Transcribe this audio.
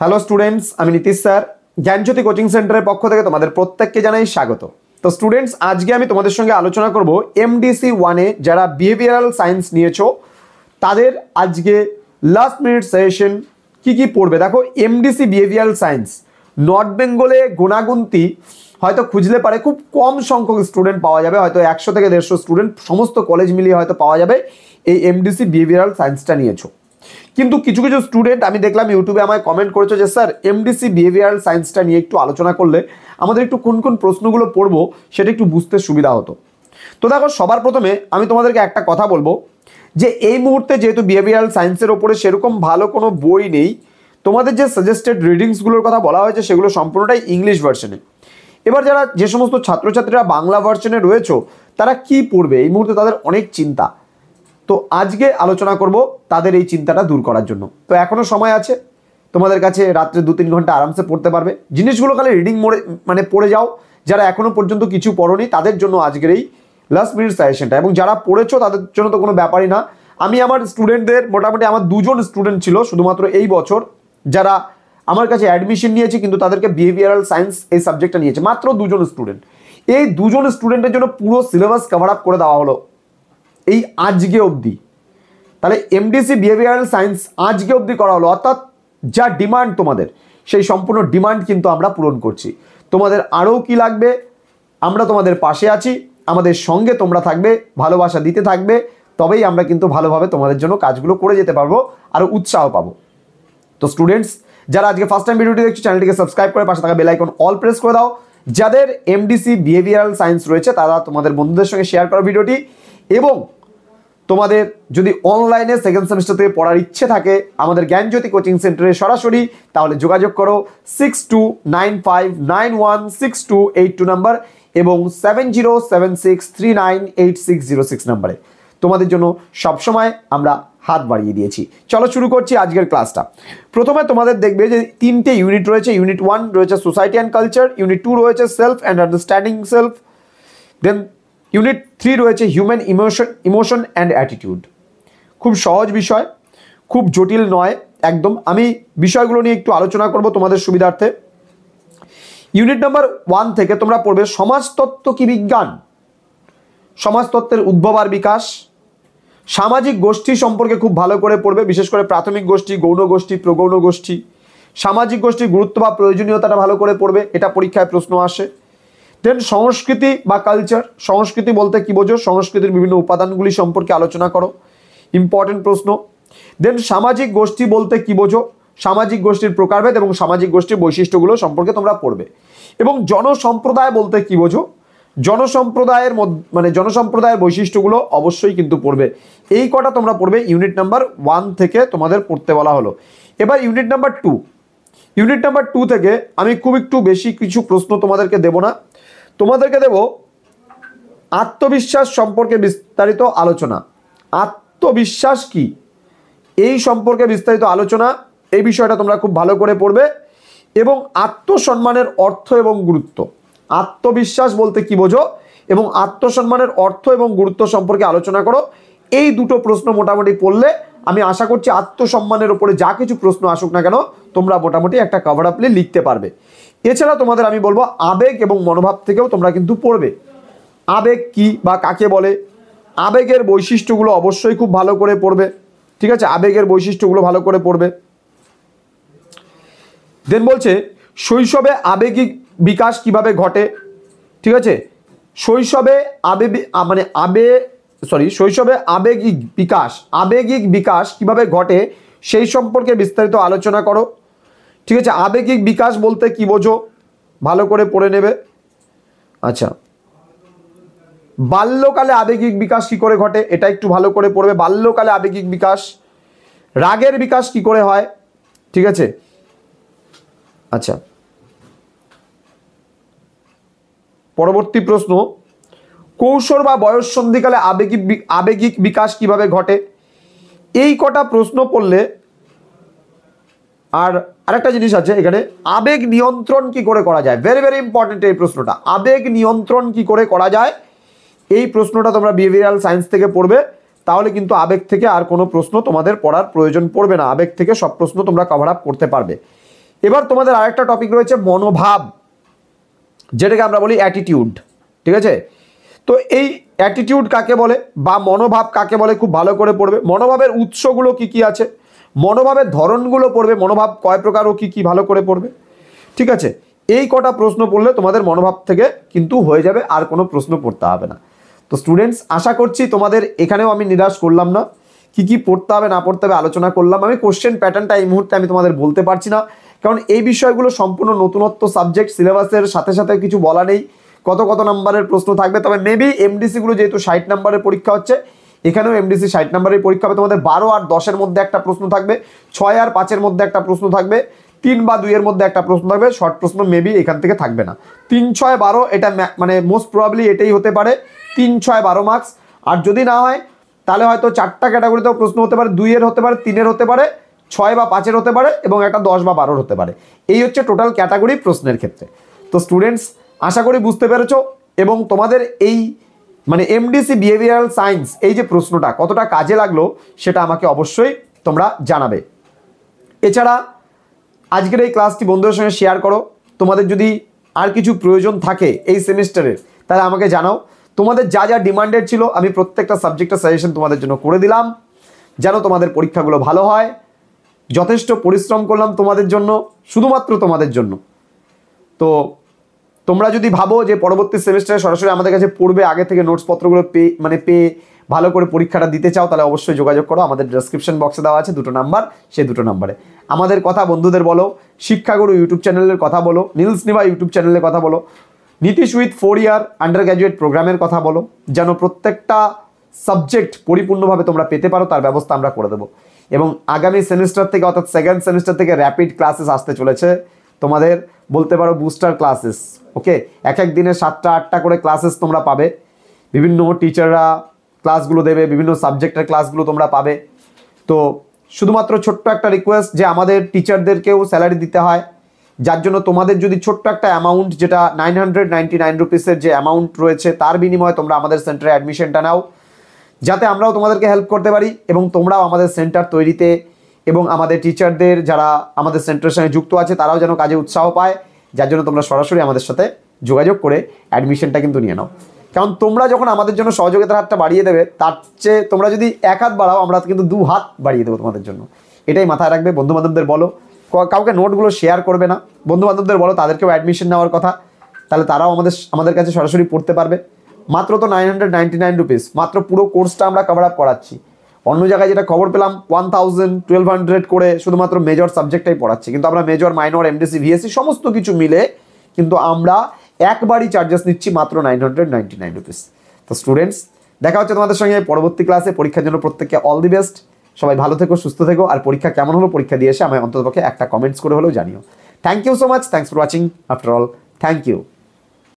Hello students, আমি Nitish sir জ্ঞানজ্যোতি coaching সেন্টারের পক্ষ থেকে তোমাদের প্রত্যেককে জানাই স্বাগত। তো স্টুডেন্টস, আজকে আমি তোমাদের সঙ্গে আলোচনা করব এমডিসি 1-এ যারা বিহেভিয়ারাল সায়েন্স নিয়েছো তাদের আজকে লাস্ট মিনিট সাজেশন কি কি পড়বে। দেখো, এমডিসি বিহেভিয়ারাল সায়েন্স নর্থ বেঙ্গলে গুণাগুন্তি হয়তো খুঁজলে পারে খুব কম সংখ্যক স্টুডেন্ট পাওয়া যাবে, হয়তো 100 থেকে 150 স্টুডেন্ট সমস্ত কলেজ মিলিয়ে হয়তো পাওয়া যাবে এই এমডিসি বিহেভিয়ারাল সায়েন্সটা নিয়েছো। কিন্তু কিছু কিছু স্টুডেন্ট আমি দেখলাম ইউটিউবে আমায় কমেন্ট করেছো যে স্যার এমডিসি বিহেভিয়ারাল সায়েন্সটা নিয়ে একটু আলোচনা করলে আমাদের একটু কোন কোন প্রশ্নগুলো পড়বো সেটা একটু বুঝতে সুবিধা হতো। তো দেখো, সবার প্রথমে আমি তোমাদেরকে একটা কথা বলবো যে এই মুহূর্তে যেহেতু বিহেভিয়ারাল সায়েন্সের ওপরে সেরকম ভালো কোনো বই নেই, তোমাদের যে সাজেস্টেড রিডিংসগুলোর কথা বলা হয়েছে সেগুলো সম্পূর্ণটাই ইংলিশ ভার্সনে। এবার যারা যে সমস্ত ছাত্রছাত্রীরা বাংলা ভার্সনে রয়েছে তারা কি পড়বে এই মুহূর্তে তাদের অনেক চিন্তা। তো আজকে আলোচনা করব তাদের এই চিন্তাটা দূর করার জন্য। তো এখনো সময় আছে, তোমাদের কাছে রাত্রে 2-3 ঘন্টা আরামসে পড়তে পারবে। জিনিসগুলো খালি রিডিং মোডে মানে পড়ে যাও। যারা এখনো পর্যন্ত কিছু পড়োনি তাদের জন্য আজকের এই লাস্ট মিনিট সাজেশনটা, এবং যারা পড়েছো তাদের জন্য তো কোনো ব্যাপারই না। আমি আমার স্টুডেন্টদের মোটামুটি আমার 2জন স্টুডেন্ট ছিল শুধুমাত্র এই বছর যারা আমার কাছে অ্যাডমিশন নিয়েছে, কিন্তু তাদেরকে বিহেভিয়ারাল সায়েন্স এই সাবজেক্টটা নিয়েছে, মাত্র 2জন স্টুডেন্ট। এই 2জন স্টুডেন্টের জন্য পুরো সিলেবাস কভার আপ করে দেওয়া হলো এই আজকে অবধি। তাহলে এমডিসি বিহেভিয়ারাল সায়েন্স আজকে অবধি করা হলো, অর্থাৎ যা ডিমান্ড তোমাদের সেই সম্পূর্ণ ডিমান্ড কিন্তু আমরা পূরণ করছি। তোমাদের আরও কি লাগবে, আমরা তোমাদের পাশে আছি, আমাদের সঙ্গে তোমরা থাকবে, ভালোবাসা দিতে থাকবে, তবেই আমরা কিন্তু ভালোভাবে তোমাদের জন্য কাজগুলো করে যেতে পারবো, আরও উৎসাহ পাবো। তো স্টুডেন্টস, যারা আজকে ফার্স্ট টাইম ভিডিওটি দেখছো চ্যানেলটিকে সাবস্ক্রাইব করে পাশে থাকা বেল আইকন অল প্রেস করে দাও। যাদের এমডিসি বিহেভিয়ারাল সায়েন্স রয়েছে তারা তোমাদের বন্ধুদের সঙ্গে শেয়ার করো ভিডিওটি, এবং তোমাদের যদি অনলাইনে সেকেন্ড সেমিস্টার থেকে পড়ার ইচ্ছে থাকে আমাদের জ্ঞানজ্যোতি কোচিং সেন্টারে সরাসরি, তাহলে যোগাযোগ করো 6295916282 নাম্বার এবং 7076398606 নাম্বারে। তোমাদের জন্য সবসময় আমরা হাত বাড়িয়ে দিয়েছি। চলো শুরু করছি আজকের ক্লাসটা। প্রথমে তোমাদের দেখবে যে 3টে ইউনিট রয়েছে। ইউনিট 1 রয়েছে সোসাইটি অ্যান্ড কালচার, ইউনিট 2 রয়েছে self and understanding self, then unit 3 রয়েছে হিউম্যান ইমোশন অ্যান্ড অ্যাটিটিউড। খুব সহজ বিষয়, খুব জটিল নয় একদম। আমি বিষয়গুলো নিয়ে একটু আলোচনা করব তোমাদের সুবিধার্থে। ইউনিট নাম্বার 1 থেকে তোমরা পড়বে সমাজতত্ত্ব কি বিজ্ঞান, সমাজতত্ত্বের উদ্ভব আর বিকাশ, সামাজিক গোষ্ঠী সম্পর্কে খুব ভালো করে পড়বে, বিশেষ করে প্রাথমিক গোষ্ঠী, গৌণ গোষ্ঠী, প্রগৌণ গোষ্ঠী, সামাজিক গোষ্ঠীর গুরুত্ব বা প্রয়োজনীয়তাটা ভালো করে পড়বে, এটা পরীক্ষায় প্রশ্ন আসে। দেন সংস্কৃতি বা কালচার, সংস্কৃতি বলতে কি বোঝো, সংস্কৃতির বিভিন্ন উপাদানগুলি সম্পর্কে আলোচনা করো, ইম্পর্টেন্ট প্রশ্ন। দেন সামাজিক গোষ্ঠী বলতে কি বোঝো, সামাজিক গোষ্ঠীর প্রকারভেদ এবং সামাজিক গোষ্ঠীর বৈশিষ্ট্যগুলো সম্পর্কে তোমরা পড়বে। এবং জনসম্প্রদায় বলতে কি বোঝো, জনসম্প্রদায়ের বৈশিষ্ট্যগুলো অবশ্যই কিন্তু পড়বে। এই কটা তোমরা পড়বে ইউনিট নাম্বার 1 থেকে তোমাদের পড়তে বলা হলো। এবার ইউনিট নাম্বার 2, ইউনিট নাম্বার 2 থেকে আমি খুব একটু বেশি কিছু প্রশ্ন তোমাদেরকে দেব না, তোমাদেরকে দেব আত্মবিশ্বাস সম্পর্কে বিস্তারিত আলোচনা। আত্মবিশ্বাস কি এই সম্পর্কে বিস্তারিত আলোচনা, এই বিষয়টা তোমরা খুব ভালো করে পড়বে। এবং আত্মসম্মানের অর্থ এবং গুরুত্ব, আত্মবিশ্বাস বলতে কি বোঝো এবং আত্মসম্মানের অর্থ এবং গুরুত্ব সম্পর্কে আলোচনা করো। এই দুটো প্রশ্ন মোটামুটি পড়লে আমি আশা করছি আত্মসম্মানের উপরে যা কিছু প্রশ্ন আসুক না কেন তোমরা মোটামুটি একটা কভার আপলি লিখতে পারবে। এছাড়া তোমাদের আমি বলবো আবেগ এবং মনোভাব থেকেও তোমরা কিন্তু পড়বে। আবেগ কি বা কাকে বলে, আবেগের বৈশিষ্ট্যগুলো অবশ্যই খুব ভালো করে পড়বে, ঠিক আছে, আবেগের বৈশিষ্ট্যগুলো ভালো করে পড়বে। দেন বলছে শৈশবে আবেগিক বিকাশ কিভাবে ঘটে, ঠিক আছে, শৈশবে শৈশবে আবেগিক বিকাশ কিভাবে ঘটে সেই সম্পর্কে বিস্তারিত আলোচনা করো, ঠিক আছে। আবেগিক বিকাশ বলতে কি বোঝো ভালো করে পড়ে নেবে। আচ্ছা, বাল্যকালে আবেগিক বিকাশ কি করে ঘটে এটা একটু ভালো করে পড়বে। বাল্যকালে আবেগিক বিকাশ, রাগের বিকাশ কি করে হয়, ঠিক আছে। আচ্ছা, পরবর্তী প্রশ্ন, কৈশোর বা বয়স সন্ধিকালে আবেগিক বিকাশ কিভাবে ঘটে। এই কটা প্রশ্ন পড়লে, আর আরেকটা জিনিস আছে এখানে, আবেগ নিয়ন্ত্রণ কি করে করা যায়, ভেরি ভেরি ইম্পর্টেন্ট এই প্রশ্নটা, আবেগ নিয়ন্ত্রণ কি করে করা যায় এই প্রশ্নটা তোমরা বিহেভিয়ারাল সায়েন্স থেকে পড়বে। তাহলে কিন্তু আবেগ থেকে আর কোনো প্রশ্ন তোমাদের পড়ার প্রয়োজন পড়বে না, আবেগ থেকে সব প্রশ্ন তোমরা কভার আপ করতে পারবে। এবার তোমাদের আরেকটা টপিক রয়েছে মনোভাব, যেটাকে আমরা বলি অ্যাটিটিউড, ঠিক আছে? তো এই অ্যাটিটিউড কাকে বলে বা মনোভাব কাকে বলে খুব ভালো করে পড়বে। মনোভাবের উৎসগুলো কি কি আছে, মনোভাবের ধরনগুলো পড়বে, মনোভাব কয় প্রকার ও কি কি ভালো করে পড়বে, ঠিক আছে? এই কটা প্রশ্ন পড়লে তোমাদের মনোভাব থেকে কিন্তু হয়ে যাবে, আর কোনো প্রশ্ন পড়তে হবে না। তো স্টুডেন্টস, আশা করছি তোমাদের এখানেও আমি নিরাশ করলাম না। কি কি পড়তে হবে না পড়তে হবে আলোচনা করলাম। আমি কোশ্চেন প্যাটার্নটা এই মুহূর্তে আমি তোমাদের বলতে পারছি না, কারণ এই বিষয়গুলো সম্পূর্ণ নতুনত্ব সাবজেক্ট, সিলেবাসের সাথে সাথে কিছু বলা নেই কত কত নাম্বারের প্রশ্ন থাকবে। তবে মেবি এমডিসিগুলো যেহেতু 60 নাম্বারের পরীক্ষা হচ্ছে, এখানেও এমডিসি 60 নাম্বারের পরীক্ষা হবে। তোমাদের 12 আর 10-এর মধ্যে একটা প্রশ্ন থাকবে, 6 আর 5-এর মধ্যে একটা প্রশ্ন থাকবে, 3 বা 2-এর মধ্যে একটা প্রশ্ন থাকবে। শর্ট প্রশ্ন মেবি এখান থেকে থাকবে না। 3, 6, 12 এটা মানে মোস্ট প্রবাবলি এটাই হতে পারে, 3, 6, 12 মার্কস। আর যদি না হয় তাহলে হয়তো 4টা ক্যাটাগরিতেও প্রশ্ন হতে পারে, 2-এর হতে পারে, 3-এর হতে পারে, 6 বা 5-এর হতে পারে, এবং একটা 10 বা 12-এর হতে পারে। এই হচ্ছে টোটাল ক্যাটাগরি প্রশ্নের ক্ষেত্রে। তো স্টুডেন্টস, আশা করি বুঝতে পেরেছো, এবং তোমাদের এই মানে এমডিসি বিহেভিয়ারাল সায়েন্স এই যে প্রশ্নটা কতটা কাজে লাগলো সেটা আমাকে অবশ্যই তোমরা জানাবে। এছাড়া আজকের এই ক্লাসটি বন্ধুদের সঙ্গে শেয়ার করো। তোমাদের যদি আর কিছু প্রয়োজন থাকে এই সেমিস্টারের তাহলে আমাকে জানাও। তোমাদের যা যা ডিমান্ডেড ছিল আমি প্রত্যেকটা সাবজেক্টের সাজেশন তোমাদের জন্য করে দিলাম, যেন তোমাদের পরীক্ষাগুলো ভালো হয়। যথেষ্ট পরিশ্রম করলাম তোমাদের জন্য, শুধুমাত্র তোমাদের জন্য। তো তোমরা যদি ভাবো যে পরবর্তী সেমিস্টারে সরাসরি আমাদের কাছে পড়বে, আগে থেকে নোটসপত্রগুলো পেয়ে ভালো করে পরীক্ষাটা দিতে চাও, তাহলে অবশ্যই যোগাযোগ করো। আমাদের ডেসক্রিপশন বক্সে দেওয়া আছে 2টো নাম্বার, সেই 2টো নাম্বারে আমাদের কথা বন্ধুদের বলো। শিক্ষাগুরু ইউটিউব চ্যানেলের কথা বলো, নীলস নিভা ইউটিউব চ্যানেলের কথা বলো, Nitish with 4 year under graduate প্রোগ্রামের কথা বলো, যেন প্রত্যেকটা সাবজেক্ট পরিপূর্ণভাবে তোমরা পেতে পারো, তার ব্যবস্থা আমরা করে দেবো। এবং আগামী সেমিস্টার থেকে অর্থাৎ সেকেন্ড সেমিস্টার থেকে র্যাপিড ক্লাসেস আসতে চলেছে, তোমাদের বলতে পারো বুস্টার ক্লাসেস। ওকে, এক এক দিনে 7টা 8টা করে ক্লাসেস তোমরা পাবে, বিভিন্ন টিচাররা ক্লাসগুলো দেবে, বিভিন্ন সাবজেক্টের ক্লাসগুলো তোমরা পাবে। তো শুধুমাত্র ছোট্ট একটা রিকোয়েস্ট যে আমাদের টিচারদেরকেও স্যালারি দিতে হয়, যার জন্য তোমাদের যদি ছোট্ট একটা অ্যামাউন্ট, যেটা 999 রুপিসের যে অ্যামাউন্ট রয়েছে, তার বিনিময়ে তোমরা আমাদের সেন্টারে অ্যাডমিশনটা নাও, যাতে আমরাও তোমাদেরকে হেল্প করতে পারি এবং তোমরাও আমাদের সেন্টার তৈরিতে এবং আমাদের টিচারদের যারা আমাদের সেন্টারের সঙ্গে যুক্ত আছে তারাও যেন কাজে উৎসাহ পায়, যার জন্য তোমরা সরাসরি আমাদের সাথে যোগাযোগ করে অ্যাডমিশনটা কিন্তু নিয়ে নাও। কারণ তোমরা যখন আমাদের জন্য সহযোগিতার হাতটা বাড়িয়ে দেবে, তার চেয়ে তোমরা যদি 1 হাত বাড়াও, আমরা কিন্তু 2 হাত বাড়িয়ে দেবো তোমাদের জন্য। এটাই মাথায় রাখবে। বন্ধুবান্ধবদের বলো, কাউকে নোটগুলো শেয়ার করবে না, বন্ধুবান্ধবদের বলো তাদেরকেও অ্যাডমিশন নেওয়ার কথা, তাহলে তারাও আমাদের কাছে সরাসরি পড়তে পারবে। মাত্র তো 999 রুপিস, মাত্র পুরো কোর্সটা আমরা কভার আপ করাচ্ছি। অন্য জায়গায় যেটা খবর পেলাম 1000, 1200 করে শুধুমাত্র মেজর সাবজেক্টটাই পড়াচ্ছি, কিন্তু আমরা মেজর, মাইনর, এমডিসি, ভিএসসি সমস্ত কিছু মিলে কিন্তু আমরা একবারই চার্জেস নিচ্ছি মাত্র 999 রুপিস। তো স্টুডেন্টস, দেখা হচ্ছে তোমাদের সঙ্গে পরবর্তী ক্লাসে। পরীক্ষার জন্য প্রত্যেককে অল দি বেস্ট। সবাই ভালো থেকো, সুস্থ থেকো, আর পরীক্ষা কেমন হলো পরীক্ষা দিয়ে এসে আমায় অন্ততপক্ষে একটা কমেন্টস করে হলেও জানিও। Thank you so much, thanks for watching. After all, thank you.